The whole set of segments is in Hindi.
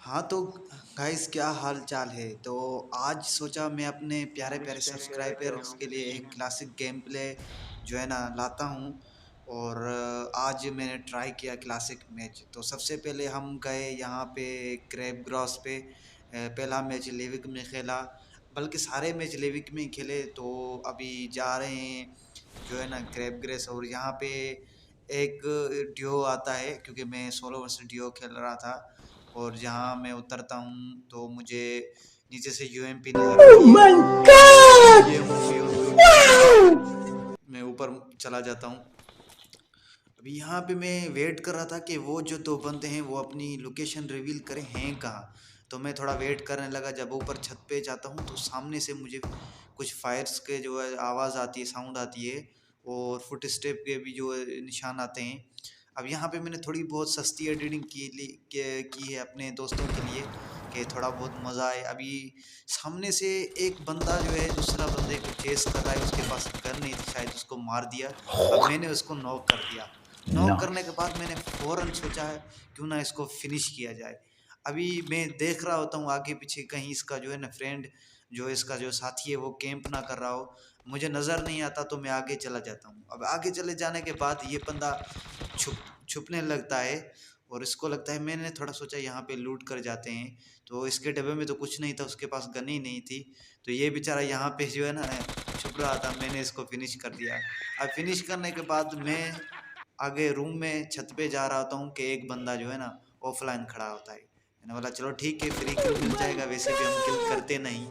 हाँ तो गाइस, क्या हाल चाल है। तो आज सोचा मैं अपने प्यारे प्यारे सब्सक्राइबर्स के लिए एक क्लासिक गेम प्ले जो है ना लाता हूँ। और आज मैंने ट्राई किया क्लासिक मैच। तो सबसे पहले हम गए यहाँ पे क्रैब ग्रॉस पे। पहला मैच लेविक में खेला, बल्कि सारे मैच लेविक में ही खेले। तो अभी जा रहे हैं जो है ना क्रैब ग्रेस। और यहाँ पे एक ड्यू आता है, क्योंकि मैं सोलो वर्सेस ड्यू खेल रहा था। और जहाँ मैं उतरता हूँ तो मुझे नीचे से यूएमपी नज़र Oh आती है। my God! ये मूवी ऑन पे उठा के मैं ऊपर चला जाता हूँ। अभी यहाँ पे मैं वेट कर रहा था कि वो जो दो बंदे हैं वो अपनी लोकेशन रिवील करें हैं कहाँ। तो मैं थोड़ा वेट करने लगा। जब ऊपर छत पे जाता हूँ तो सामने से मुझे कुछ फायर्स के जो है आवाज़ आती है, साउंड आती है। और फुट स्टेप के भी जो है निशान आते हैं। अब यहाँ पे मैंने थोड़ी बहुत सस्ती एडिटिंग की है अपने दोस्तों के लिए, कि थोड़ा बहुत मज़ा आए। अभी सामने से एक बंदा जो है दूसरा बंदे को चेस कर रहा है, उसके पास गन नहीं थी, शायद उसको मार दिया। अब मैंने उसको नॉक कर दिया। नॉक करने के Nice. बाद मैंने फ़ौरन सोचा है क्यों ना इसको फिनिश किया जाए। अभी मैं देख रहा होता हूँ आगे पीछे कहीं इसका जो है ना फ्रेंड, जो इसका जो साथी है वो कैंप ना कर रहा हो। मुझे नज़र नहीं आता तो मैं आगे चला जाता हूँ। अब आगे चले जाने के बाद ये बंदा छुपने लगता है। और इसको लगता है, मैंने थोड़ा सोचा यहाँ पे लूट कर जाते हैं। तो इसके डब्बे में तो कुछ नहीं था, उसके पास गन ही नहीं थी। तो ये बेचारा यहाँ पे जो है ना छुप रहा था। मैंने इसको फिनिश कर दिया। अब फिनिश करने के बाद मैं आगे रूम में छत पे जा रहा होता हूँ कि एक बंदा जो है ना ऑफलाइन खड़ा होता है। मैंने बोला चलो ठीक है, फ्री किल मिल जाएगा, वैसे भी हम किल करते नहीं।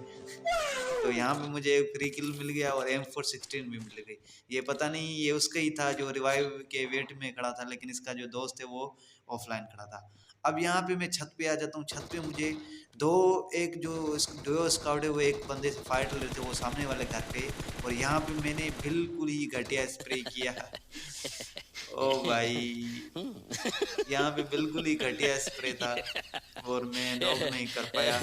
तो यहाँ पे मुझे एक फ्री किल मिल गया और M416 भी मिल गई। ये पता नहीं ये उसका ही था जो रिवाइव के वेट में खड़ा था, लेकिन इसका जो दोस्त है वो ऑफलाइन खड़ा था। अब यहाँ पे मैं छत पे आ जाता हूँ। छत पे मुझे दो एक जो डुओ स्काउट है वो एक बंदे से फाइट कर रहे थे, वो सामने वाले घर पे। और यहाँ पे मैंने बिल्कुल ही घटिया स्प्रे किया। ओ भाई, यहाँ पे बिल्कुल ही घटिया स्प्रे था और मैं नॉक नहीं कर पाया।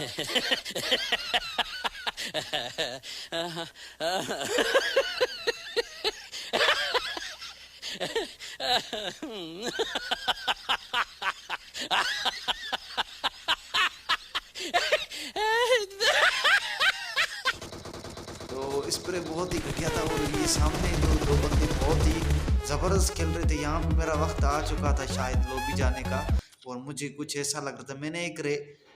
तो स्प्रे बहुत ही घटिया था। और ये सामने जो दो बंदे बहुत ही ज़बरदस्त खेल रहे थे। यहाँ पे मेरा वक्त आ चुका था शायद लॉबी जाने का। और मुझे कुछ ऐसा लग रहा था, मैंने एक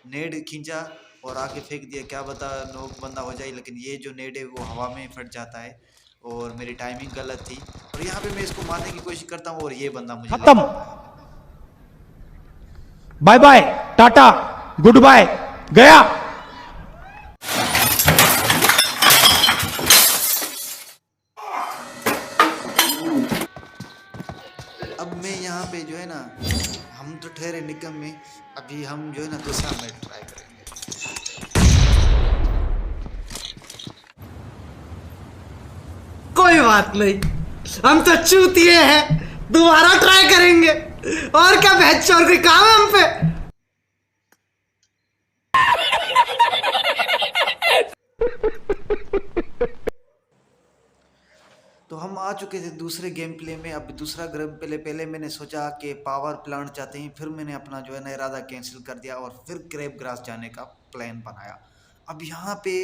नेड खींचा और आगे फेंक दिया, क्या बता नॉक बंदा हो जाए। लेकिन ये जो नेड है वो हवा में फट जाता है और मेरी टाइमिंग गलत थी। और यहाँ पे मैं इसको मारने की कोशिश करता हूँ और ये बंदा मुझे ले खत्म। लेता है। Bye bye, tata, good bye, गया। अब मैं यहाँ पे जो है ना, हम तो ठहरे निकम में। अभी हम जो है ना दूसरा मैच ट्राई करेंगे। कोई बात नहीं, हम तो चूतिए हैं, दोबारा ट्राई करेंगे। और क्या बहस, और कोई काम है हम पे? तो हम आ चुके थे दूसरे गेम प्ले में। अब दूसरा गेम प्ले पहले मैंने सोचा कि पावर प्लांट चाहते हैं, फिर मैंने अपना जो है ना इरादा कैंसिल कर दिया और फिर क्रैब ग्रास जाने का प्लान बनाया। अब यहाँ पे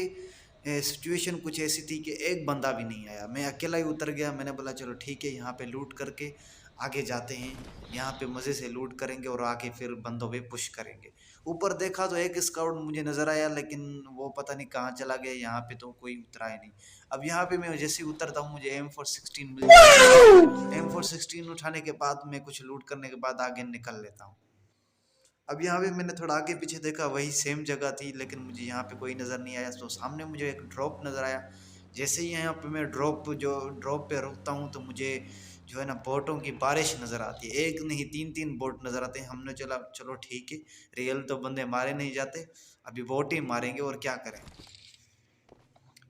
सिचुएशन कुछ ऐसी थी कि एक बंदा भी नहीं आया, मैं अकेला ही उतर गया। मैंने बोला चलो ठीक है, यहाँ पे लूट करके आगे जाते हैं। यहाँ पे मज़े से लूट करेंगे और आगे फिर बंदों पे पुश करेंगे। ऊपर देखा तो एक स्काउट मुझे नज़र आया, लेकिन वो पता नहीं कहाँ चला गया। यहाँ पे तो कोई उतरा ही नहीं। अब यहाँ पे मैं जैसे ही उतरता हूँ मुझे M416 मिल जाती है। M416 उठाने के बाद मैं कुछ लूट करने के बाद आगे निकल लेता हूँ। अब यहाँ पे मैंने थोड़ा आगे पीछे देखा, वही सेम जगह थी, लेकिन मुझे यहाँ पे कोई नज़र नहीं आया। तो सामने मुझे एक ड्रॉप नज़र आया। जैसे ही यहाँ पे मैं ड्रॉप पे रुकता हूँ तो मुझे जो है ना बोटों की बारिश नज़र आती है। एक नहीं, तीन तीन बोट नज़र आते हैं। हमने चला चलो ठीक है, रियल तो बंदे मारे नहीं जाते, अभी बोट ही मारेंगे और क्या करें।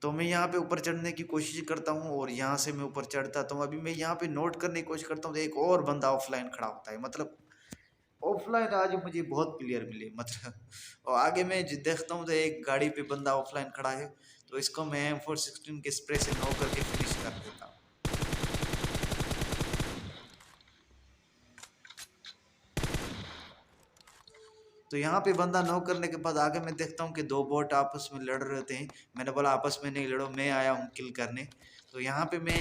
तो मैं यहाँ पे ऊपर चढ़ने की कोशिश करता हूँ और यहाँ से मैं ऊपर चढ़ता हूँ। अभी मैं यहाँ पे नोट करने की कोशिश करता हूँ तो एक और बंदा ऑफलाइन खड़ा होता है। मतलब ऑफलाइन आज मुझे बहुत क्लियर मिले मतलब। और आगे मैं देखता हूँ तो एक गाड़ी पे बंदा ऑफलाइन खड़ा है। तो इसको मैं M416 के स्प्रे से नॉक करके फिनिश कर देता हूँ। तो यहाँ पे बंदा नॉक करने के बाद आगे मैं देखता हूँ कि दो बोट आपस में लड़ रहे थे। मैंने बोला आपस में नहीं लड़ो, मैं आया हूँ किल करने। तो यहाँ पे मैं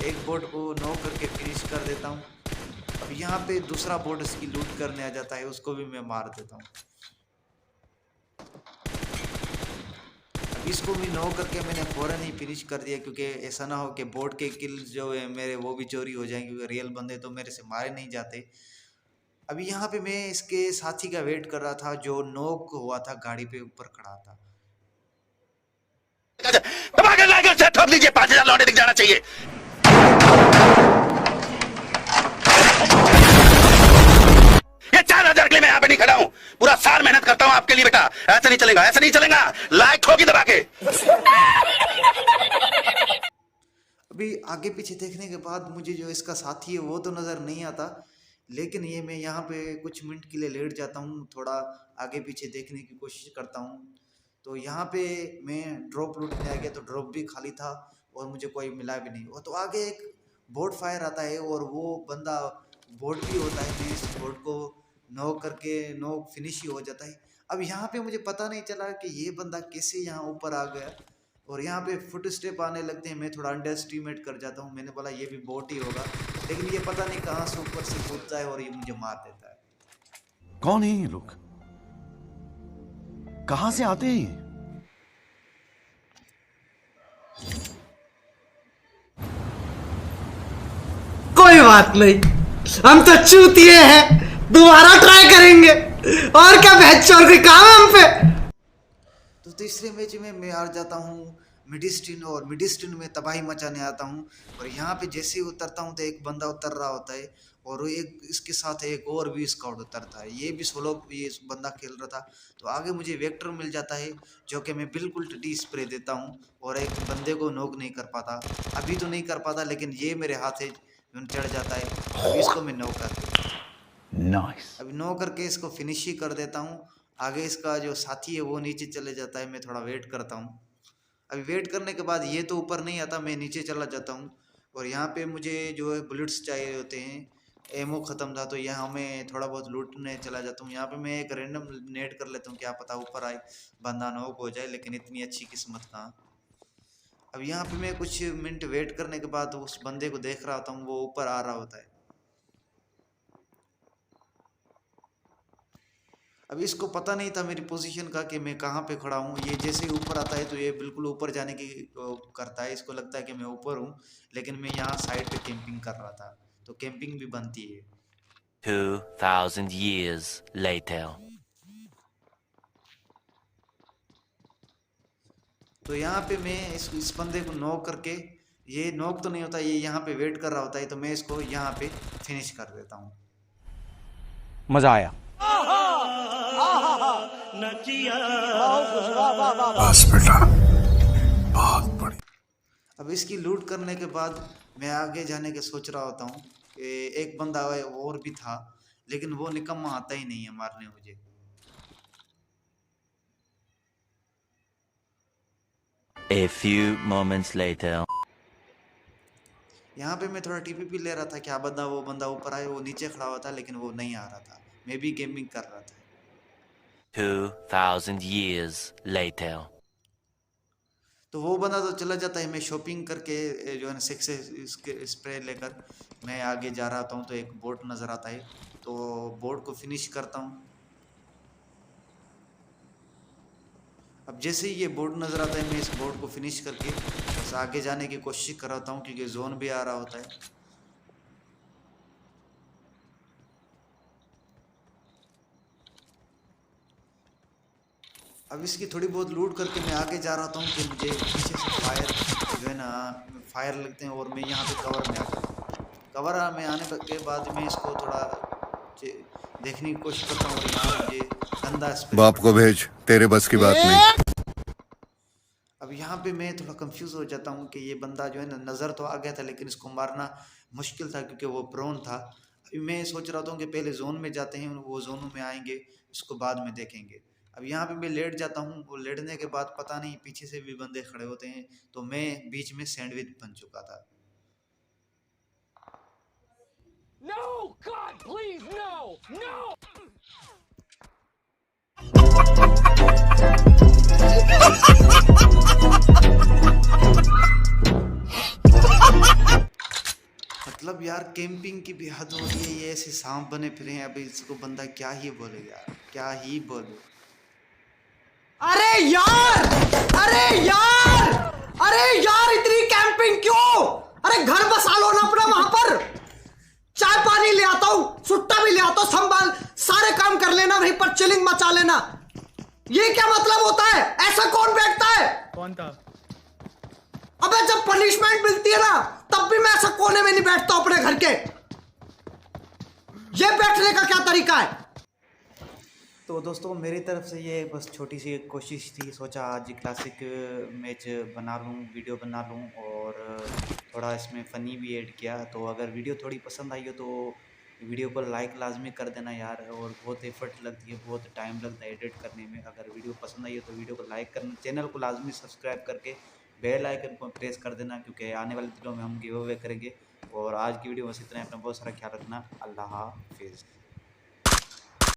एक बोट को नॉक करके फिनिश कर देता हूँ। अब यहाँ पे दूसरा बोट इसकी लूट करने आ जाता है, उसको भी मैं मार देता हूँ। अब इसको भी नॉक करके मैंने फौरन ही फिनिश कर दिया, क्योंकि ऐसा ना हो कि बोट के किल जो है मेरे वो भी चोरी हो जाएंगे, क्योंकि रियल बंदे तो मेरे से मारे नहीं जाते। अभी यहाँ पे मैं इसके साथी का वेट कर रहा था जो नॉक हुआ था, गाड़ी पे ऊपर खड़ा था। दबा के लाके उसे ठोक लीजिए, 5,000 लौटे दिख जाना चाहिए। ये 4,000 के लिए मैं यहाँ पे नहीं खड़ा हूँ, पूरा साल मेहनत करता हूँ आपके लिए बेटा। ऐसा नहीं चलेगा, ऐसा नहीं चलेगा, लाइक ठोकी दबा के। अभी आगे पीछे देखने के बाद मुझे जो इसका साथी है वो तो नज़र नहीं आता, लेकिन ये मैं यहाँ पे कुछ मिनट के लिए लेट जाता हूँ, थोड़ा आगे पीछे देखने की कोशिश करता हूँ। तो यहाँ पे मैं ड्रॉप लूटने आ गया, तो ड्रॉप भी खाली था और मुझे कोई मिला भी नहीं। वो तो आगे एक बोट फायर आता है और वो बंदा बोट भी होता है, मैं इस बोट को नॉक करके नॉक फिनिश ही हो जाता है। अब यहाँ पे मुझे पता नहीं चला कि ये बंदा कैसे यहाँ ऊपर आ गया, और यहाँ पे फुट स्टेप आने लगते हैं। मैं थोड़ा अंडर एस्टिमेट कर जाता हूँ, मैंने बोला ये भी बोट ही होगा, लेकिन ये पता नहीं कहाँ से ऊपर से कूदता है और ये मुझे मार देता है। कौन है ये लोग, कहां से आते हैं ये? कोई बात नहीं, हम तो चूतिए हैं, दोबारा ट्राई करेंगे। और क्या बहस और कोई काम है हम पे? तो तीसरे मैच में मैं हार जाता हूँ मिडिस्टिन, और मिडिस्टिन में तबाही मचाने आता हूँ। और यहाँ पे जैसे ही उतरता हूँ तो एक बंदा उतर रहा होता है, और वो एक इसके साथ एक और भी स्काउट उतरता है। ये भी सोलो ये बंदा खेल रहा था। तो आगे मुझे वेक्टर मिल जाता है, जो कि मैं बिल्कुल टी स्प्रे देता हूँ और एक बंदे को नॉक नहीं कर पाता। अभी तो नहीं कर पाता, लेकिन ये मेरे हाथ है चढ़ जाता है। अभी इसको मैं नॉक कर देता हूँ। नाइस। अभी नॉक करके इसको फिनिश ही कर देता हूँ। आगे इसका जो साथी है वो नीचे चले जाता है, मैं थोड़ा वेट करता हूँ। अभी वेट करने के बाद ये तो ऊपर नहीं आता, मैं नीचे चला जाता हूँ। और यहाँ पे मुझे जो है बुलेट्स चाहिए होते हैं, एमओ ख़त्म था, तो यहाँ मैं थोड़ा बहुत लूटने चला जाता हूँ। यहाँ पे मैं एक रैंडम नेट कर लेता हूँ, क्या पता ऊपर आए बंदा नॉक हो जाए, लेकिन इतनी अच्छी किस्मत कहाँ। अब यहाँ पे मैं कुछ मिनट वेट करने के बाद उस बंदे को देख रहा होता हूँ, वो ऊपर आ रहा होता है। अब इसको पता नहीं था मेरी पोजीशन का कि मैं कहाँ पे खड़ा हूँ। ये जैसे ही ऊपर आता है तो ये बिल्कुल ऊपर जाने की करता है, इसको लगता है कि मैं ऊपर हूँ, लेकिन मैं यहाँ साइड पे कैंपिंग कर रहा था, तो कैंपिंग भी बनती है। 2,000 years later. तो यहाँ पे मैं इस बंदे को नॉक करके, ये नॉक तो नहीं होता, ये यहाँ पे वेट कर रहा होता है, तो मैं इसको यहाँ पे फिनिश कर देता हूँ। मजा आया। बस बेटा, बहुत बढ़िया। अब इसकी लूट करने के बाद मैं आगे जाने के सोच रहा होता हूँ कि एक बंदा और भी था, लेकिन वो निकम्मा आता ही नहीं है मारने मुझे। A few moments later. यहाँ पे मैं थोड़ा टीपीपी ले रहा था, क्या बंदा वो बंदा ऊपर आए, वो नीचे खड़ा हुआ था लेकिन वो नहीं आ रहा था, मैं भी गेमिंग कर रहा था। 2,000 years later. तो वो बंदा तो चला जाता है, मैं शॉपिंग करके जो है ना सिक्स इसके स्प्रे लेकर मैं आगे जा रहा हूँ, तो एक बोट नज़र आता है, तो बोट को फिनिश करता हूँ। अब जैसे ही ये बोट नज़र आता है, मैं इस बोट को फिनिश करके बस आगे जाने की कोशिश कर रहा हूँ, क्योंकि जोन भी आ रहा होता है। अब इसकी थोड़ी बहुत लूट करके मैं आगे जा रहा हूँ कि मुझे पीछे से फायर जो है ना फायर लगते हैं, और मैं यहाँ पे कवर में आ जाता हूँ। कवर में आने के बाद मैं इसको थोड़ा देखने की कोशिश करता हूँ, और यहाँ मुझे गंदा स्प्रे बाप को भेज, तेरे बस की बात नहीं। अब यहाँ पे मैं थोड़ा कंफ्यूज हो जाता हूँ कि ये बंदा जो है ना नज़र तो आ गया था, लेकिन इसको मारना मुश्किल था क्योंकि वो प्रोन था। अभी मैं सोच रहा था कि पहले जोन में जाते हैं, वो जोनों में आएंगे, उसको बाद में देखेंगे। अब यहाँ पे मैं लेट जाता हूँ, वो लेटने के बाद पता नहीं पीछे से भी बंदे खड़े होते हैं, तो मैं बीच में सैंडविच बन चुका था। No! God, please, no! No! मतलब यार कैंपिंग की भी हद हो रही है, ये ऐसे सांप बने फिरे हैं। अभी इसको बंदा क्या ही बोले यार, क्या ही बोले। अरे यार, अरे यार, अरे यार, इतनी कैंपिंग क्यों? अरे घर बसा लो ना अपना वहां पर। चाय पानी ले आता हूं, सुट्टा भी ले आता हूं, संभाल सारे काम कर लेना, वहीं पर चिलिंग मचा लेना। ये क्या मतलब होता है? ऐसा कौन बैठता है? कौन था? अबे जब पनिशमेंट मिलती है ना, तब भी मैं ऐसा कोने में नहीं बैठता अपने घर के। ये बैठने का क्या तरीका है? तो दोस्तों मेरी तरफ से ये बस छोटी सी एक कोशिश थी, सोचा आज क्लासिक मैच बना लूँ, वीडियो बना लूँ और थोड़ा इसमें फ़नी भी ऐड किया। तो अगर वीडियो थोड़ी पसंद आई हो तो वीडियो को लाइक लाजमी कर देना यार। और बहुत एफर्ट लगती है, बहुत टाइम लगता है एडिट करने में। अगर वीडियो पसंद आई हो तो वीडियो को लाइक करना, चैनल को लाजमी सब्सक्राइब करके बेल आइकन को प्रेस कर देना, क्योंकि आने वाले दिनों में हम गिव अवे करेंगे। और आज की वीडियो बस इतना है। अपना बहुत सारा ख्याल रखना। अल्लाह हाफिज़।